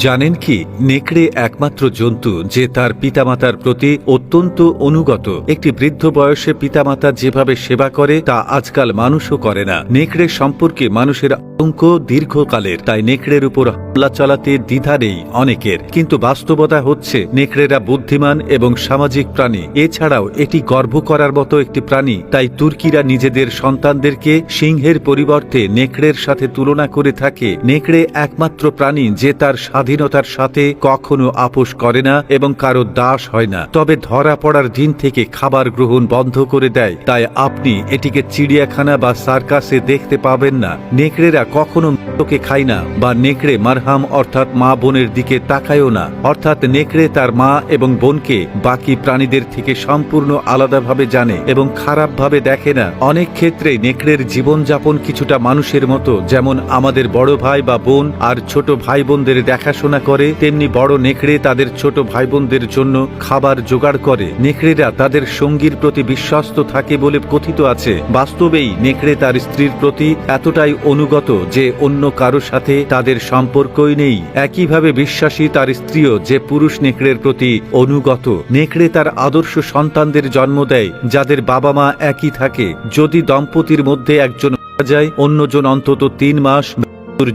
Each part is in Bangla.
জানেন কি, নেকড়ে একমাত্র জন্তু যে তার পিতামাতার প্রতি অত্যন্ত অনুগত। একটি বৃদ্ধ বয়সে পিতামাতা যেভাবে সেবা করে তা আজকাল মানুষও করে না। নেকড়ে সম্পর্কে মানুষের আতঙ্ক দীর্ঘকালের, তাই নেকড়ের উপর হামলা চালাতে দ্বিধা নেই অনেকের। কিন্তু বাস্তবতা হচ্ছে নেকড়েরা বুদ্ধিমান এবং সামাজিক প্রাণী। এছাড়াও এটি গর্ব করার মতো একটি প্রাণী। তাই তুর্কিরা নিজেদের সন্তানদেরকে সিংহের পরিবর্তে নেকড়ের সাথে তুলনা করে থাকে। নেকড়ে একমাত্র প্রাণী যে তার স্বাধীনতার সাথে কখনো আপোষ করে না এবং কারো দাস হয় না, তবে ধরা পড়ার দিন থেকে খাবার গ্রহণ বন্ধ করে দেয়। তাই আপনি এটিকে চিড়িয়াখানা বা সার্কাসে দেখতে পাবেন না। নেকড়েরা কখনো মৃতকে খায় না বা নেকড়ে মারহাম অর্থাৎ মা বোনের দিকে তাকায়ও না। অর্থাৎ নেকড়ে তার মা এবং বোনকে বাকি প্রাণীদের থেকে সম্পূর্ণ আলাদাভাবে জানে এবং খারাপভাবে দেখে না। অনেক ক্ষেত্রেই নেকড়ের জীবনযাপন কিছুটা মানুষের মতো। যেমন আমাদের বড় ভাই বা বোন আর ছোট ভাই বোনদের দেখাশোনা করে, তেমনি বড় নেকড়ে তাদের ছোট ভাই বোনদের জন্য খাবার জোগাড় করে। নেকড়েরা তাদের সঙ্গীর প্রতি বিশ্বস্ত থাকে বলে কথিত আছে। বাস্তবেই নেকড়ে তার স্ত্রীর প্রতি এতটাই অনুগত যে অন্য কারো সাথে তাদের সম্পর্কই নেই। একইভাবে বিশ্বাসী তার স্ত্রীও যে পুরুষ নেকড়ের প্রতি অনুগত। নেকড়ে তার আদর্শ সন্তানদের জন্ম দেয় যাদের বাবা মা একই থাকে। যদি দম্পতির মধ্যে একজন মারা যায়, অন্যজন অন্তত 3 মাস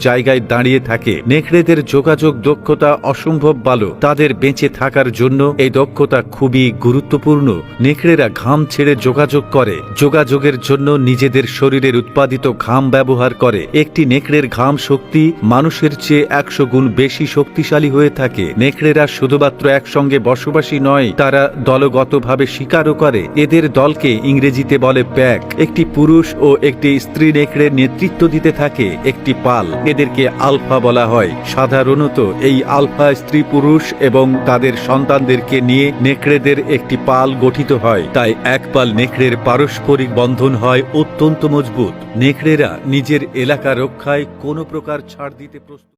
জায়গায় দাঁড়িয়ে থাকে। নেকড়েদের যোগাযোগ দক্ষতা অসম্ভব ভালো। তাদের বেঁচে থাকার জন্য এই দক্ষতা খুবই গুরুত্বপূর্ণ। নেকড়েরা ঘাম ছেড়ে যোগাযোগ করে। যোগাযোগের জন্য নিজেদের শরীরের উৎপাদিত ঘাম ব্যবহার করে। একটি নেকড়ের ঘাম শক্তি মানুষের চেয়ে 100 গুণ বেশি শক্তিশালী হয়ে থাকে। নেকড়েরা শুধুমাত্র একসঙ্গে বসবাসী নয়, তারা দলগতভাবে শিকারও করে। এদের দলকে ইংরেজিতে বলে প্যাক। একটি পুরুষ ও একটি স্ত্রী নেকড়ের নেতৃত্ব দিতে থাকে একটি পাল। এদেরকে আলফা বলা হয়। সাধারণত এই আলফা স্ত্রী পুরুষ এবং তাদের সন্তানদেরকে নিয়ে নেকড়েদের একটি পাল গঠিত হয়। তাই এক পাল নেকড়ের পারস্পরিক বন্ধন হয় অত্যন্ত মজবুত। নেকড়েরা নিজের এলাকা রক্ষায় কোনো প্রকার ছাড় দিতে প্রস্তুত।